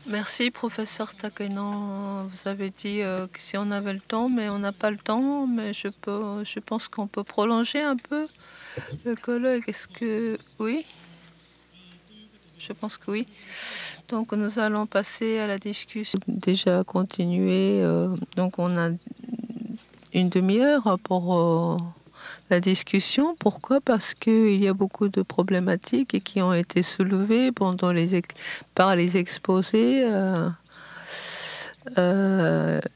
Merci, professeur Takeno. Vous avez dit que si on avait le temps, mais on n'a pas le temps. Mais je pense qu'on peut prolonger un peu le colloque. Est-ce que oui? Je pense que oui. Donc nous allons passer à la discussion. Déjà continué. Donc on a une demi-heure pour la discussion. Pourquoi? Parce qu'il y a beaucoup de problématiques qui ont été soulevées pendant par les exposés.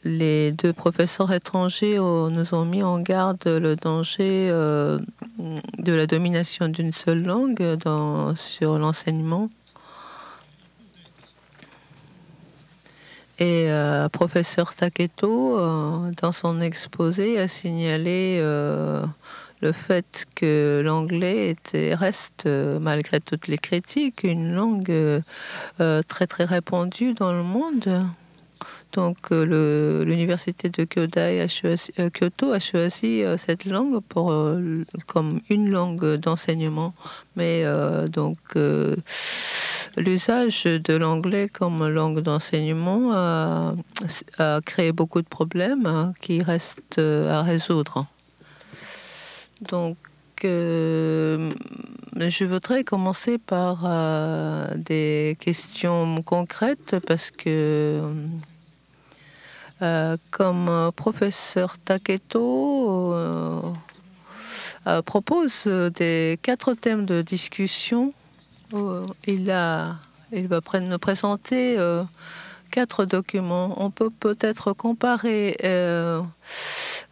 Les deux professeurs étrangers nous ont mis en garde le danger de la domination d'une seule langue sur l'enseignement. Et professeur Taketo, dans son exposé, a signalé le fait que l'anglais reste, malgré toutes les critiques, une langue très très répandue dans le monde. Donc l'université de Kyoto a choisi cette langue comme une langue d'enseignement. Mais l'usage de l'anglais comme langue d'enseignement a créé beaucoup de problèmes qui restent à résoudre. Donc je voudrais commencer par des questions concrètes parce que comme professeur Taketo propose des 4 thèmes de discussion. Il va nous présenter 4 documents. On peut peut-être comparer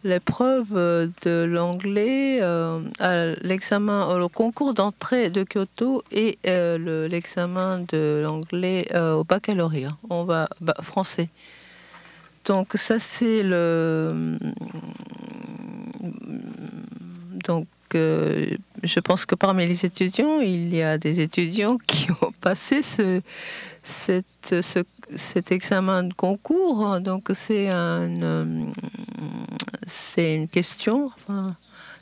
l'épreuve de l'anglais à l'examen, au concours d'entrée de Kyoto et l'examen de l'anglais au baccalauréat. Français. Donc ça c'est je pense que parmi les étudiants, il y a des étudiants qui ont passé cet examen de concours. Donc c'est une question,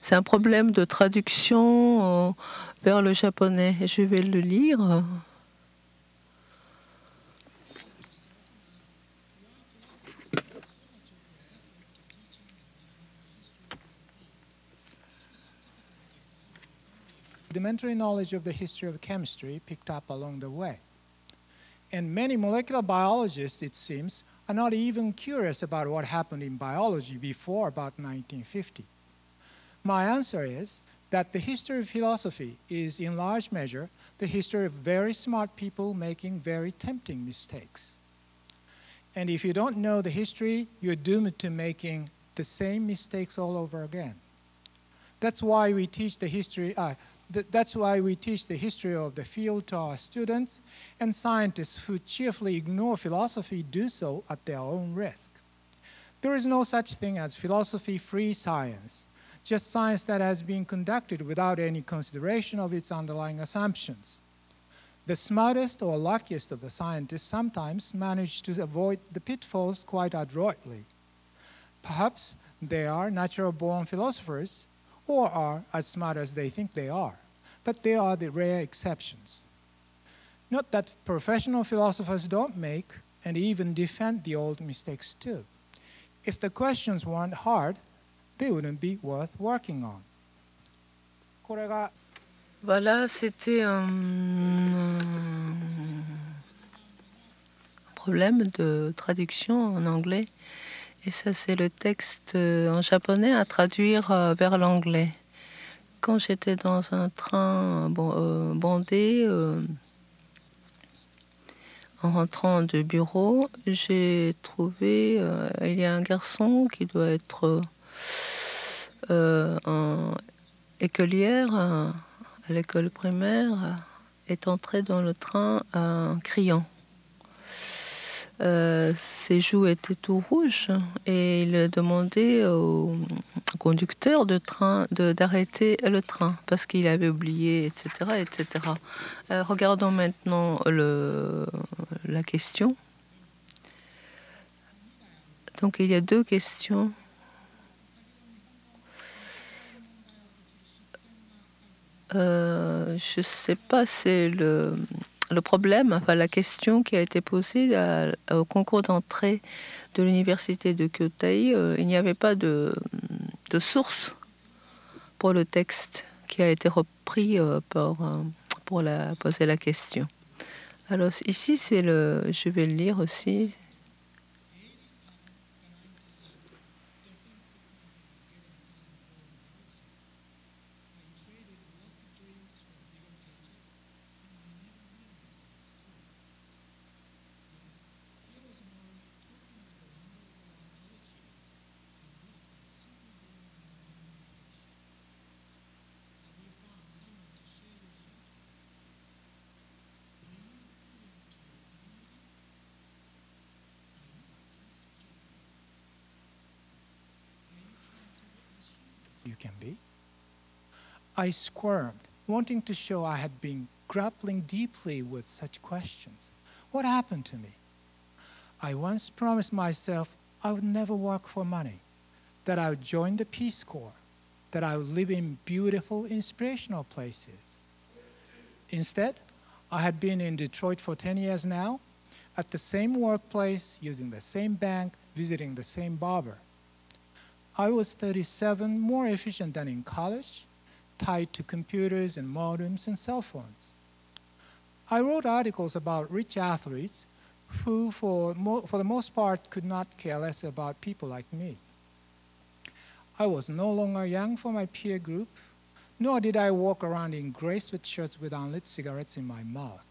c'est un problème de traduction vers le japonais. Et je vais le lire. Rudimentary knowledge of the history of chemistry picked up along the way. And many molecular biologists, it seems, are not even curious about what happened in biology before about 1950. My answer is that the history of philosophy is, in large measure, the history of very smart people making very tempting mistakes. And if you don't know the history, you're doomed to making the same mistakes all over again. That's why we teach the history. That's why we teach the history of the field to our students, and scientists who cheerfully ignore philosophy do so at their own risk. There is no such thing as philosophy-free science, just science that has been conducted without any consideration of its underlying assumptions. The smartest or luckiest of the scientists sometimes manage to avoid the pitfalls quite adroitly. Perhaps they are natural-born philosophers, or are as smart as they think they are, but they are the rare exceptions. Not that professional philosophers don't make and even defend the old mistakes too. If the questions weren't hard, they wouldn't be worth working on. Voilà, c'était un problème de traduction en anglais. Et ça, c'est le texte en japonais à traduire vers l'anglais. Quand j'étais dans un train bondé, en rentrant de bureau, j'ai trouvé, il y a un garçon qui doit être en écolière à l'école primaire, est entré dans le train en criant. Ses joues étaient tout rouges et il demandait au conducteur de train d'arrêter le train parce qu'il avait oublié, etc., etc. Regardons maintenant la question. Donc il y a 2 questions. Je ne sais pas, c'est le problème, enfin la question qui a été posée au concours d'entrée de l'université de Kyōtai, il n'y avait pas de source pour le texte qui a été repris pour poser la question. Alors ici, je vais le lire aussi. You can be. I squirmed, wanting to show I had been grappling deeply with such questions. What happened to me? I once promised myself I would never work for money, that I would join the Peace Corps, that I would live in beautiful, inspirational places. Instead, I had been in Detroit for 10 years now, at the same workplace, using the same bank, visiting the same barber. I was 37, more efficient than in college, tied to computers and modems and cell phones. I wrote articles about rich athletes who, for the most part, could not care less about people like me. I was no longer young for my peer group, nor did I walk around in gray sweatshirts with unlit cigarettes in my mouth.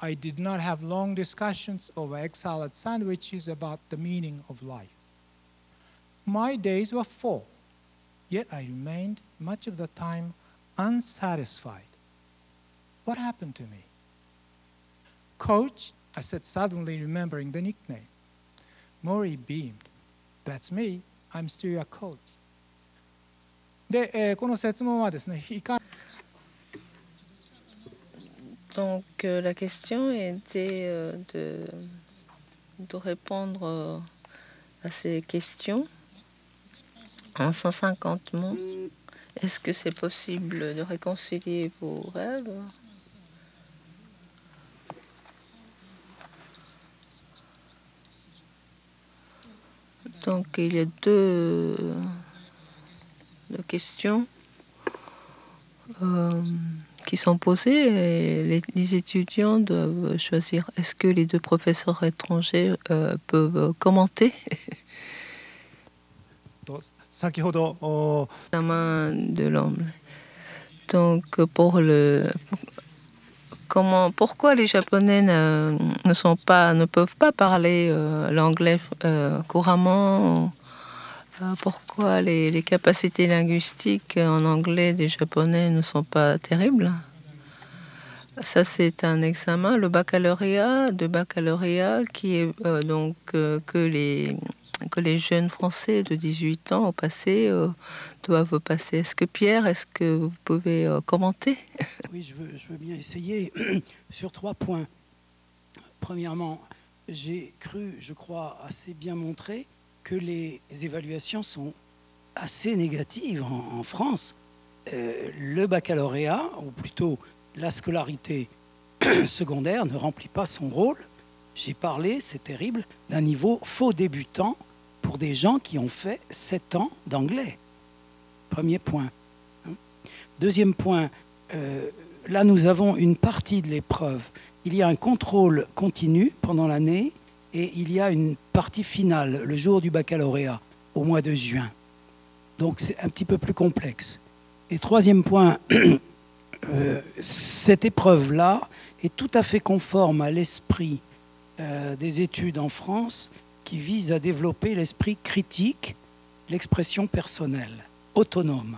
I did not have long discussions over egg salad sandwiches about the meaning of life. My days were full, yet I remained much of the time unsatisfied. What happened to me? Coach, I said, suddenly remembering the nickname. Mori beamed. That's me. I'm still your coach. で、この設問はですね、Donc la question était de répondre à ces questions en 150 mots. Est-ce que c'est possible de réconcilier vos rêves? Donc il y a deux questions qui sont posées et les étudiants doivent choisir. Est-ce que les deux professeurs étrangers peuvent commenter? La main de l'homme. Donc pourquoi les Japonais ne peuvent pas parler l'anglais couramment? Pourquoi les capacités linguistiques en anglais des Japonais ne sont pas terribles? Ça, c'est un examen, le baccalauréat qui est que les jeunes Français de 18 ans au passé doivent passer. Est-ce que vous pouvez commenter? Oui, je veux bien essayer sur 3 points. Premièrement, j'ai cru, je crois, assez bien montrer que les évaluations sont assez négatives en France. Le baccalauréat, ou plutôt la scolarité secondaire, ne remplit pas son rôle. J'ai parlé, c'est terrible, d'un niveau faux débutant pour des gens qui ont fait 7 ans d'anglais. Premier point. Deuxième point, là nous avons une partie de l'épreuve. Il y a un contrôle continu pendant l'année et il y a une partie finale, le jour du baccalauréat, au mois de juin. Donc c'est un petit peu plus complexe. Et troisième point, cette épreuve-là est tout à fait conforme à l'esprit des études en France qui vise à développer l'esprit critique, l'expression personnelle, autonome.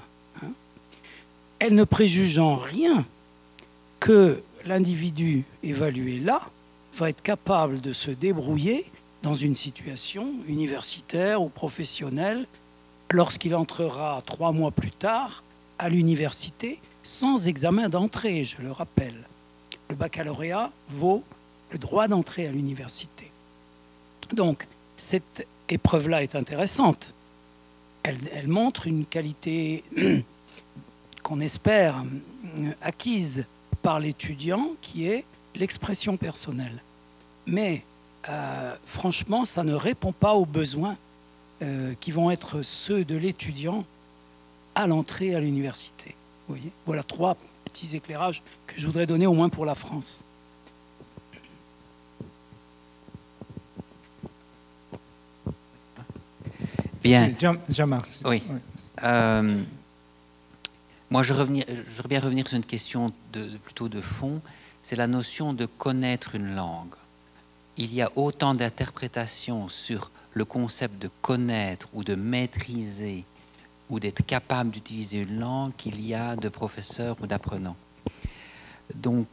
Elle ne préjuge en rien que l'individu évalué là va être capable de se débrouiller dans une situation universitaire ou professionnelle lorsqu'il entrera 3 mois plus tard à l'université sans examen d'entrée, je le rappelle. Le baccalauréat vaut le droit d'entrer à l'université. Donc, cette épreuve-là est intéressante. Elle montre une qualité qu'on espère acquise par l'étudiant, qui est l'expression personnelle. Mais franchement, ça ne répond pas aux besoins qui vont être ceux de l'étudiant à l'entrée à l'université. Vous voyez, voilà 3 petits éclairages que je voudrais donner au moins pour la France. Bien. Jean-Marc. Oui. Moi, je voudrais bien revenir sur une question plutôt de fond. C'est la notion de connaître une langue. Il y a autant d'interprétations sur le concept de connaître ou de maîtriser ou d'être capable d'utiliser une langue qu'il y a de professeurs ou d'apprenants. Donc,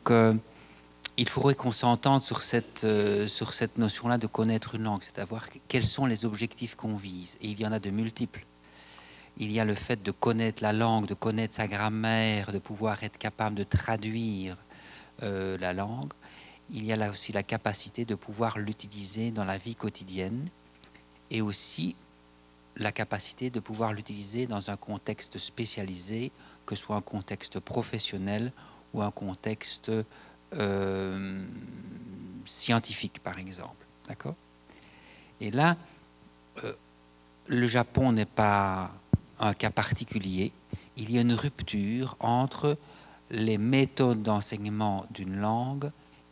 il faudrait qu'on s'entende sur cette notion-là de connaître une langue, c'est-à-dire quels sont les objectifs qu'on vise. Et il y en a de multiples. Il y a le fait de connaître la langue, de connaître sa grammaire, de pouvoir être capable de traduire la langue. Il y a là aussi la capacité de pouvoir l'utiliser dans la vie quotidienne et aussi la capacité de pouvoir l'utiliser dans un contexte spécialisé, que ce soit un contexte professionnel ou un contexte scientifique, par exemple. D'accord ? Et là, le Japon n'est pas un cas particulier. Il y a une rupture entre les méthodes d'enseignement d'une langue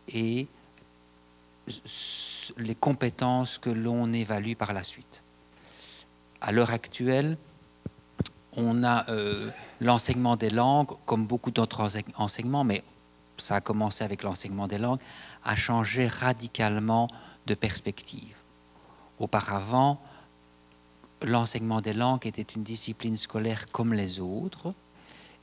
et les compétences que l'on évalue par la suite. À l'heure actuelle, on a l'enseignement des langues, comme beaucoup d'autres enseignements, mais ça a commencé avec l'enseignement des langues, a changé radicalement de perspective. Auparavant, l'enseignement des langues était une discipline scolaire comme les autres,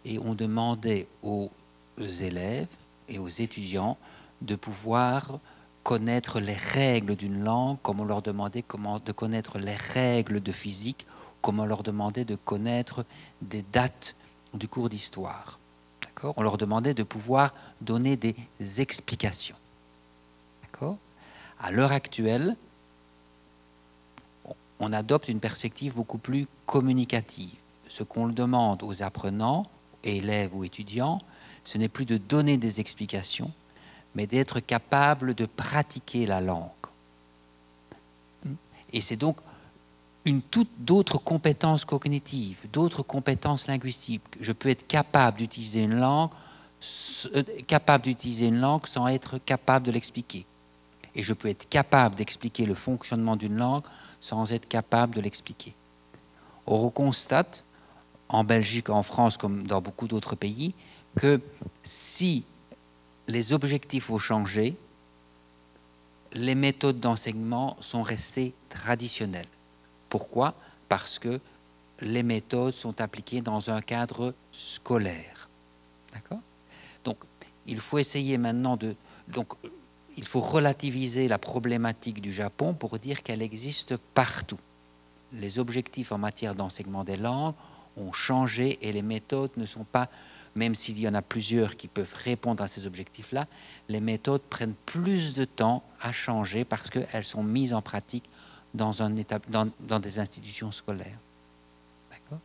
et on demandait aux élèves et aux étudiants de pouvoir connaître les règles d'une langue, comme on leur demandait de connaître les règles de physique, comme on leur demandait de connaître des dates du cours d'histoire. D'accord ? On leur demandait de pouvoir donner des explications. D'accord ? À l'heure actuelle, on adopte une perspective beaucoup plus communicative. Ce qu'on demande aux apprenants, élèves ou étudiants, ce n'est plus de donner des explications, mais d'être capable de pratiquer la langue. Et c'est donc une toute d'autres compétences cognitives, d'autres compétences linguistiques. Je peux être capable d'utiliser une langue sans être capable de l'expliquer. Et je peux être capable d'expliquer le fonctionnement d'une langue sans être capable de l'expliquer. Or, on constate, en Belgique, en France, comme dans beaucoup d'autres pays, que si les objectifs ont changé, les méthodes d'enseignement sont restées traditionnelles. Pourquoi ? Parce que les méthodes sont appliquées dans un cadre scolaire. D'accord ? Donc, il faut essayer maintenant il faut relativiser la problématique du Japon pour dire qu'elle existe partout. Les objectifs en matière d'enseignement des langues ont changé et les méthodes ne sont pas, même s'il y en a plusieurs qui peuvent répondre à ces objectifs-là, les méthodes prennent plus de temps à changer parce qu'elles sont mises en pratique dans des institutions scolaires. D'accord ?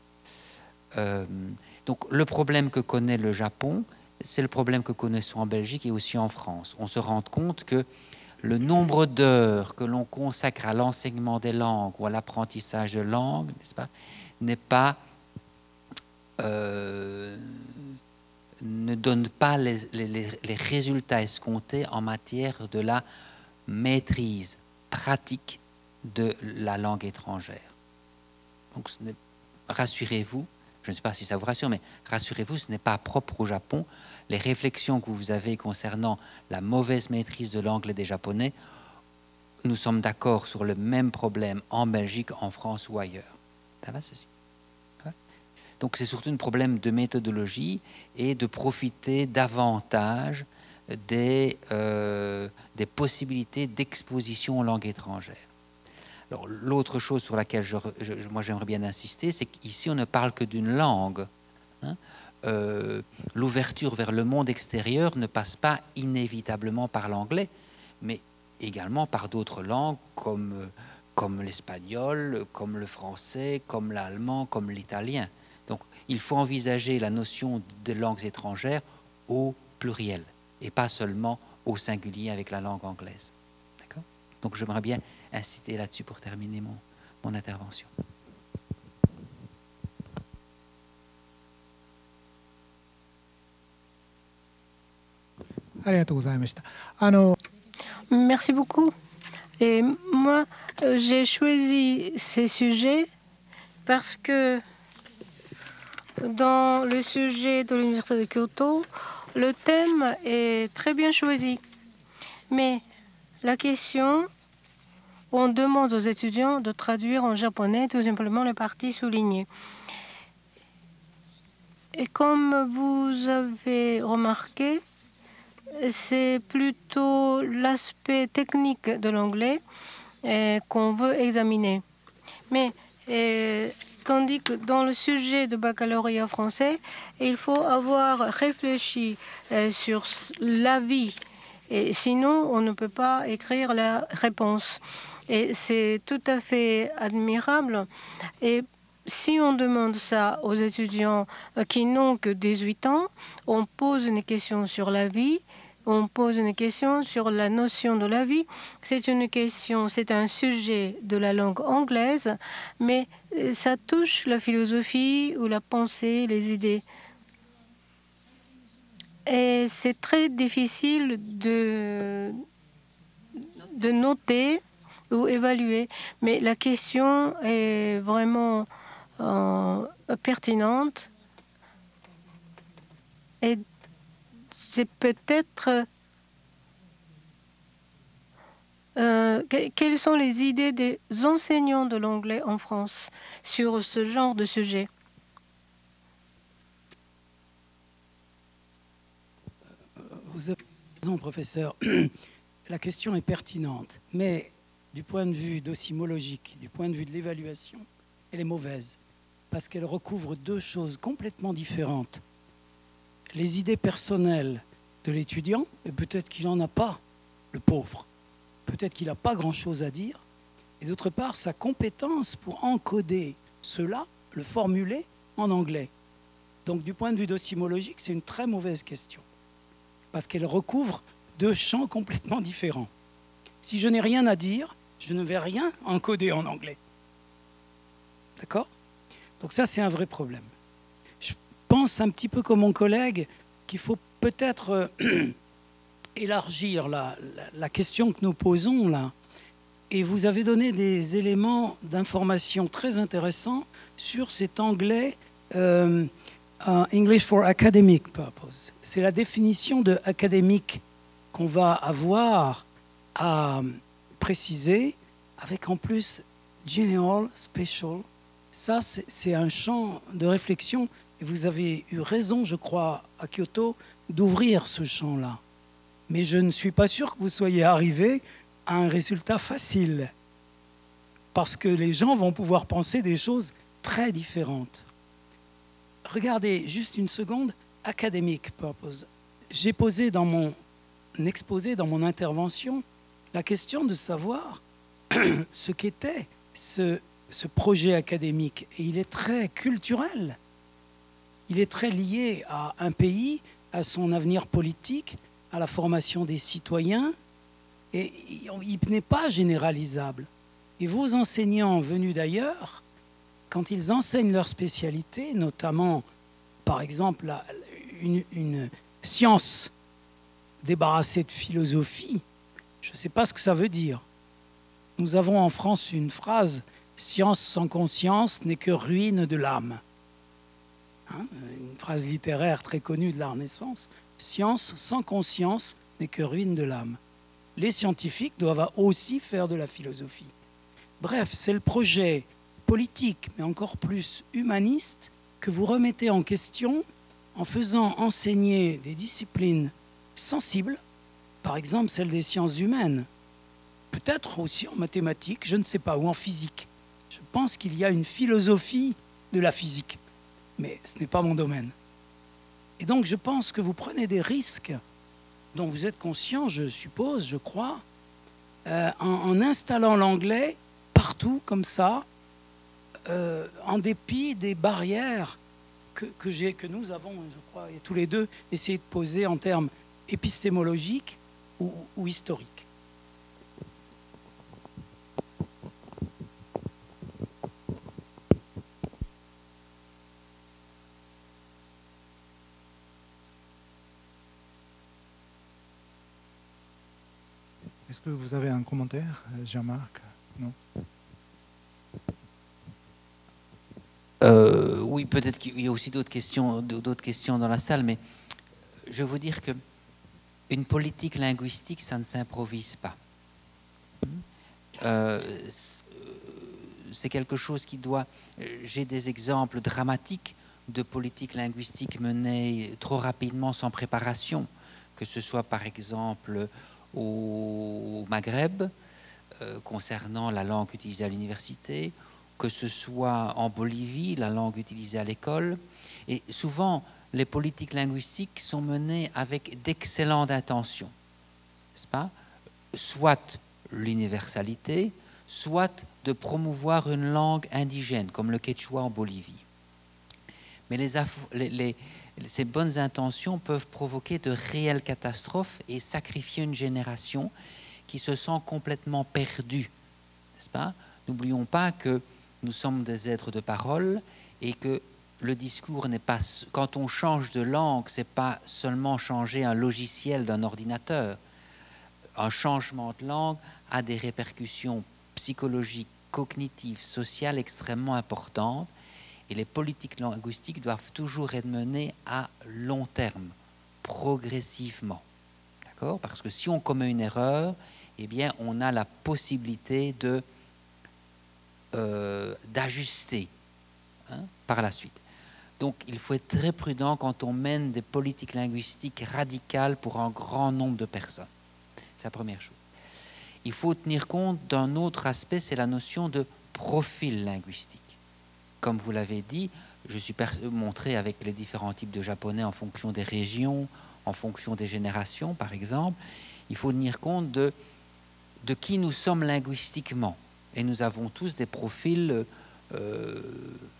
Donc le problème que connaît le Japon, c'est le problème que connaissons en Belgique et aussi en France. On se rend compte que le nombre d'heures que l'on consacre à l'enseignement des langues ou à l'apprentissage de langues, n'est-ce pas, ne donne pas les résultats escomptés en matière de la maîtrise pratique de la langue étrangère. Donc, rassurez-vous, je ne sais pas si ça vous rassure, mais rassurez-vous, ce n'est pas propre au Japon. Les réflexions que vous avez concernant la mauvaise maîtrise de l'anglais des Japonais, nous sommes d'accord sur le même problème en Belgique, en France ou ailleurs. Ça va, ceci ? Donc c'est surtout un problème de méthodologie et de profiter davantage des possibilités d'exposition en langue étrangère. Alors, l'autre chose sur laquelle moi j'aimerais bien insister, c'est qu'ici on ne parle que d'une langue. Hein. L'ouverture vers le monde extérieur ne passe pas inévitablement par l'anglais, mais également par d'autres langues comme l'espagnol, comme le français, comme l'allemand, comme l'italien. Donc il faut envisager la notion de langues étrangères au pluriel et pas seulement au singulier avec la langue anglaise. D'accord? Donc j'aimerais bien insister là-dessus pour terminer mon intervention. ありがとうございました。Merci beaucoup. Et moi, j'ai choisi ces sujets parce que dans le sujet de l'Université de Kyoto, le thème est très bien choisi. Mais la question, on demande aux étudiants de traduire en japonais tout simplement les parties soulignées. Et comme vous avez remarqué, c'est plutôt l'aspect technique de l'anglais qu'on veut examiner. Mais tandis que dans le sujet de baccalauréat français, il faut avoir réfléchi sur l'avis. Et sinon, on ne peut pas écrire la réponse. Et c'est tout à fait admirable. Et si on demande ça aux étudiants qui n'ont que 18 ans, on pose une question sur la vie, on pose une question sur la notion de la vie. C'est une question, c'est un sujet de la langue anglaise, mais ça touche la philosophie ou la pensée, les idées. Et c'est très difficile de noter ou évaluer, mais la question est vraiment pertinente et c'est peut-être quelles sont les idées des enseignants de l'anglais en France sur ce genre de sujet? Vous avez raison, professeur. La question est pertinente, mais du point de vue docimologique, du point de vue de l'évaluation, elle est mauvaise, parce qu'elle recouvre deux choses complètement différentes. Les idées personnelles de l'étudiant, et peut-être qu'il n'en a pas, le pauvre, peut-être qu'il n'a pas grand-chose à dire, et d'autre part, sa compétence pour encoder cela, le formuler en anglais. Donc du point de vue docimologique, c'est une très mauvaise question, parce qu'elle recouvre deux champs complètement différents. Si je n'ai rien à dire, je ne vais rien encoder en anglais. D'accord? Donc ça, c'est un vrai problème. Je pense un petit peu comme mon collègue qu'il faut peut-être élargir la question que nous posons là. Et vous avez donné des éléments d'information très intéressants sur cet anglais English for academic purpose. C'est la définition de académique qu'on va avoir à préciser, avec en plus general, special. Ça, c'est un champ de réflexion. Et vous avez eu raison, je crois, à Kyoto, d'ouvrir ce champ-là. Mais je ne suis pas sûr que vous soyez arrivé à un résultat facile. Parce que les gens vont pouvoir penser des choses très différentes. Regardez, juste une seconde, academic purpose. J'ai posé dans mon exposé, dans mon intervention, la question de savoir ce qu'était ce projet académique. Et il est très culturel. Il est très lié à un pays, à son avenir politique, à la formation des citoyens. Et il n'est pas généralisable. Et vos enseignants venus d'ailleurs, quand ils enseignent leur spécialité, notamment, par exemple, une science débarrassée de philosophie, je ne sais pas ce que ça veut dire. Nous avons en France une phrase « Science sans conscience n'est que ruine de l'âme ». Hein, une phrase littéraire très connue de la Renaissance. « Science sans conscience n'est que ruine de l'âme ». Les scientifiques doivent aussi faire de la philosophie. Bref, c'est le projet politique, mais encore plus humaniste, que vous remettez en question en faisant enseigner des disciplines sensibles, par exemple celle des sciences humaines, peut-être aussi en mathématiques, je ne sais pas, ou en physique. Je pense qu'il y a une philosophie de la physique, mais ce n'est pas mon domaine. Et donc je pense que vous prenez des risques dont vous êtes conscient, je suppose, je crois, en installant l'anglais partout comme ça, en dépit des barrières que nous avons, je crois, et tous les deux, essayé de poser en termes épistémologiques ou historique. Est-ce que vous avez un commentaire, Jean-Marc? Non? Oui, peut-être qu'il y a aussi d'autres questions dans la salle, mais je veux vous dire que une politique linguistique, ça ne s'improvise pas. C'est quelque chose qui doit... J'ai des exemples dramatiques de politiques linguistiques menées trop rapidement, sans préparation, que ce soit par exemple au Maghreb, concernant la langue utilisée à l'université, que ce soit en Bolivie, la langue utilisée à l'école. Et souvent, les politiques linguistiques sont menées avec d'excellentes intentions, n'est-ce pas? Soit l'universalité, soit de promouvoir une langue indigène, comme le quechua en Bolivie. Mais ces bonnes intentions peuvent provoquer de réelles catastrophes et sacrifier une génération qui se sent complètement perdue, n'est-ce pas? N'oublions pas que nous sommes des êtres de parole et que le discours n'est pas... Quand on change de langue, ce n'est pas seulement changer un logiciel d'un ordinateur. Un changement de langue a des répercussions psychologiques, cognitives, sociales extrêmement importantes. Et les politiques linguistiques doivent toujours être menées à long terme, progressivement. D'accord? Parce que si on commet une erreur, eh bien, on a la possibilité d'ajuster par la suite. Donc, il faut être très prudent quand on mène des politiques linguistiques radicales pour un grand nombre de personnes. C'est la première chose. Il faut tenir compte d'un autre aspect, c'est la notion de profil linguistique. Comme vous l'avez dit, je suis montré avec les différents types de japonais en fonction des régions, en fonction des générations, par exemple. Il faut tenir compte de qui nous sommes linguistiquement. Et nous avons tous des profils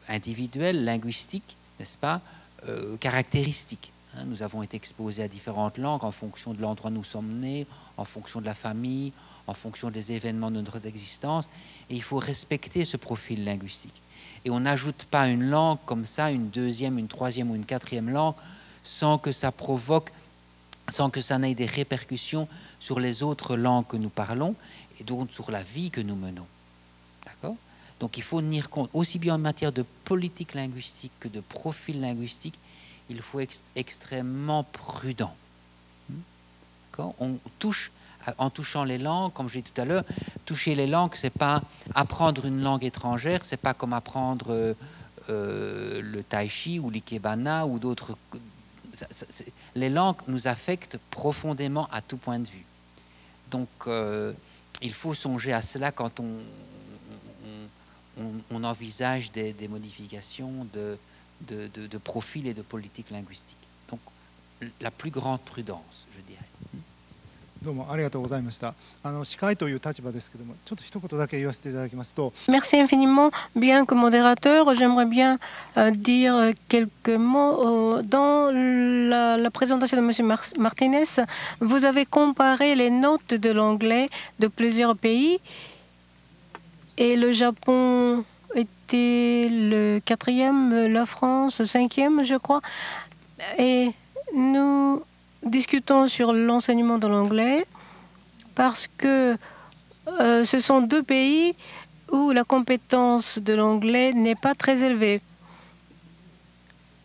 individuels, linguistiques, n'est-ce pas, caractéristiques. Nous avons été exposés à différentes langues en fonction de l'endroit où nous sommes nés, en fonction de la famille, en fonction des événements de notre existence. Et il faut respecter ce profil linguistique. Et on n'ajoute pas une langue comme ça, une deuxième, une troisième ou une quatrième langue, sans que ça provoque, sans que ça n'ait des répercussions sur les autres langues que nous parlons et donc sur la vie que nous menons. D'accord? Donc il faut tenir compte, aussi bien en matière de politique linguistique que de profil linguistique, il faut être extrêmement prudent. D'accord? En touchant les langues, comme j'ai dit tout à l'heure, toucher les langues, c'est pas apprendre une langue étrangère, c'est pas comme apprendre le tai chi ou l'ikebana ou d'autres. Les langues nous affectent profondément à tout point de vue. Donc, il faut songer à cela quand on envisage des modifications de profil et de politique linguistique. Donc, la plus grande prudence, je dirais. どうもありがとうございました。司会という立場ですけども、ちょっと一言だけ言わせていただきますと。Merci infiniment. Bien que modérateur, j'aimerais bien dire quelques mots. Dans la présentation de M. Martinez, vous avez comparé les notes de l'anglais de plusieurs pays et le Japon était le 4e, la France 5e, je crois. Et nous discutons sur l'enseignement de l'anglais parce que ce sont deux pays où la compétence de l'anglais n'est pas très élevée.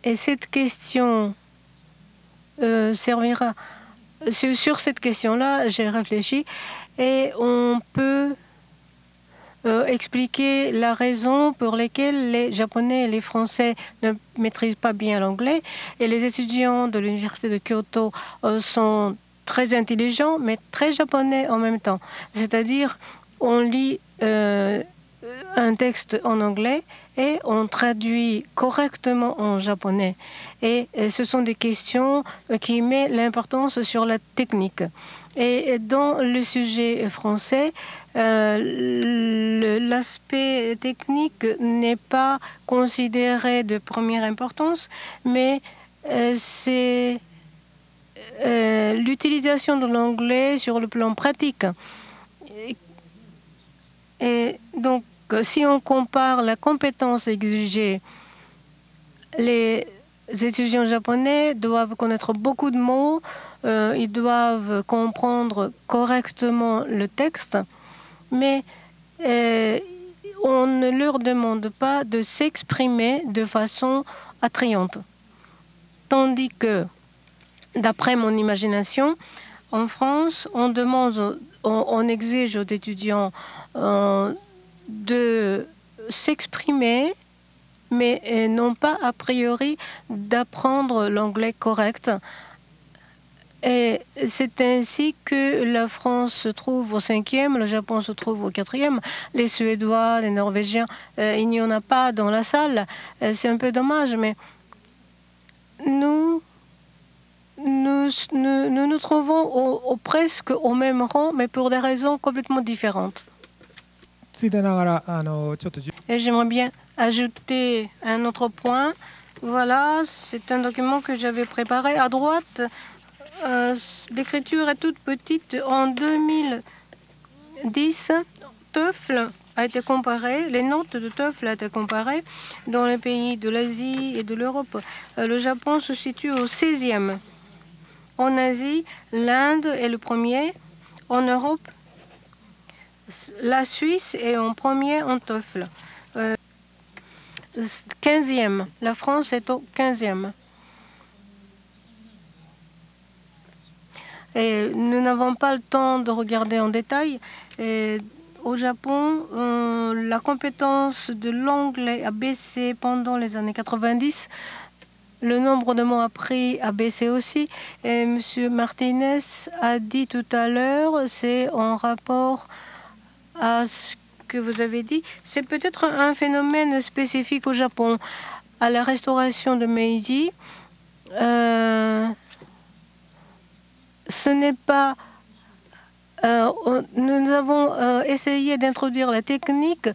Et cette question servira... Sur cette question-là, j'ai réfléchi et on peut expliquer la raison pour laquelle les Japonais et les Français ne maîtrisent pas bien l'anglais. Et les étudiants de l'université de Kyoto sont très intelligents, mais très japonais en même temps. C'est-à-dire, on lit un texte en anglais et on traduit correctement en japonais. Et ce sont des questions qui mettent l'importance sur la technique. Et dans le sujet français, l'aspect technique n'est pas considéré de première importance, mais c'est l'utilisation de l'anglais sur le plan pratique. Et donc, si on compare la compétence exigée, les étudiants japonais doivent connaître beaucoup de mots, ils doivent comprendre correctement le texte, mais on ne leur demande pas de s'exprimer de façon attrayante. Tandis que, d'après mon imagination, en France, on exige aux étudiants de s'exprimer, mais non pas a priori d'apprendre l'anglais correct. Et c'est ainsi que la France se trouve au 5e, le Japon se trouve au 4e, les Suédois, les Norvégiens, il n'y en a pas dans la salle. C'est un peu dommage, mais nous nous trouvons presque au même rang, mais pour des raisons complètement différentes. Et j'aimerais bien ajouter un autre point. Voilà, c'est un document que j'avais préparé. À droite, l'écriture est toute petite. En 2010, TOEFL a été comparé, les notes de TOEFL ont été comparées dans les pays de l'Asie et de l'Europe. Le Japon se situe au 16e. En Asie, l'Inde est le premier. En Europe, la Suisse est en premier en TOEFL. 15e. La France est au 15e. Et nous n'avons pas le temps de regarder en détail. Et au Japon, la compétence de l'anglais a baissé pendant les années 90. Le nombre de mots appris a baissé aussi. Et M. Martinez a dit tout à l'heure, c'est en rapport à ce que vous avez dit. C'est peut-être un phénomène spécifique au Japon. À la restauration de Meiji, ce n'est pas... nous avons essayé d'introduire la technique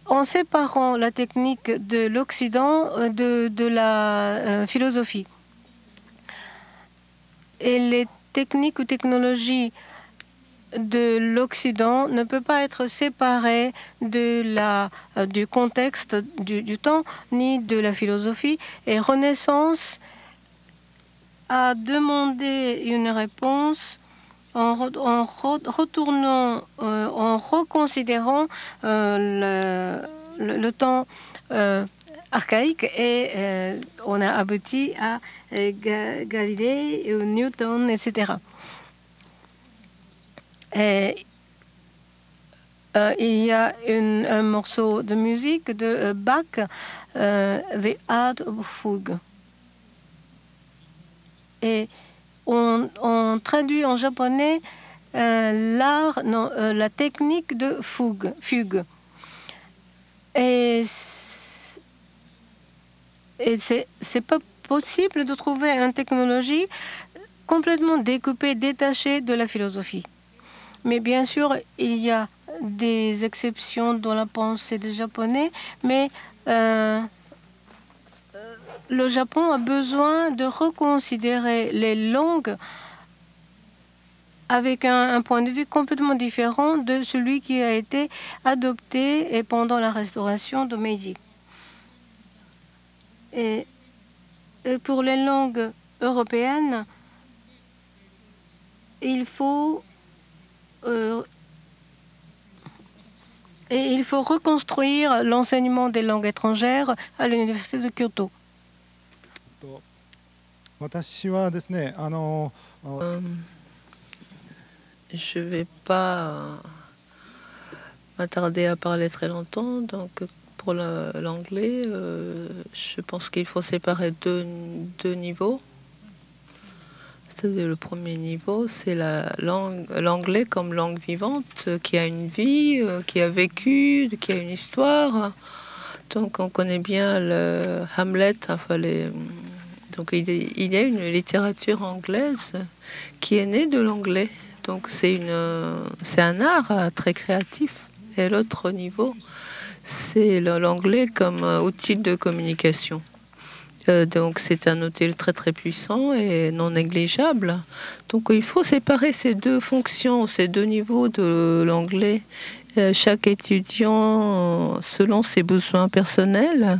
en séparant la technique de l'Occident de la philosophie. Et les techniques ou technologies de l'Occident ne peuvent pas être séparées du contexte du temps, ni de la philosophie. Et Renaissance a demandé une réponse en retournant, en reconsidérant le temps archaïque, et on a abouti à Galilée, Newton, etc. Et, il y a un morceau de musique de Bach, The Art of Fugue. Et on traduit en japonais la technique de fugue. Et c'est pas possible de trouver une technologie complètement découpée, détachée de la philosophie. Mais bien sûr, il y a des exceptions dans la pensée des Japonais, mais le Japon a besoin de reconsidérer les langues avec un point de vue complètement différent de celui qui a été adopté pendant la restauration de Meiji. Et pour les langues européennes, il faut reconstruire l'enseignement des langues étrangères à l'université de Kyoto. Je ne vais pas m'attarder à parler très longtemps. Donc, pour l'anglais, je pense qu'il faut séparer deux niveaux. C'est-à-dire, le premier niveau, c'est l'anglais comme langue vivante, qui a une vie, qui a vécu, qui a une histoire. Donc, on connaît bien le Hamlet, enfin donc il y a une littérature anglaise qui est née de l'anglais. Donc c'est un art très créatif. Et l'autre niveau, c'est l'anglais comme outil de communication. Donc c'est un outil très très puissant et non négligeable. Donc il faut séparer ces deux fonctions, ces deux niveaux de l'anglais. Chaque étudiant, selon ses besoins personnels,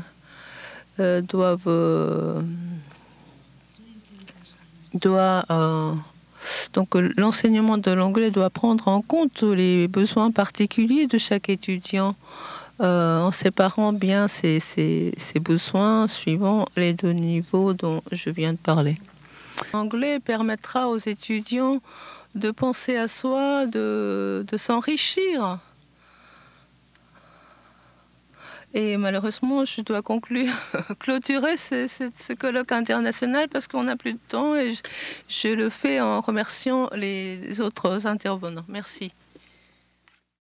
donc l'enseignement de l'anglais doit prendre en compte les besoins particuliers de chaque étudiant, en séparant bien ses besoins suivant les deux niveaux dont je viens de parler. L'anglais permettra aux étudiants de penser à soi, de s'enrichir. Et malheureusement, je dois clôturer ce colloque international parce qu'on n'a plus de temps et je le fais en remerciant les autres intervenants. Merci.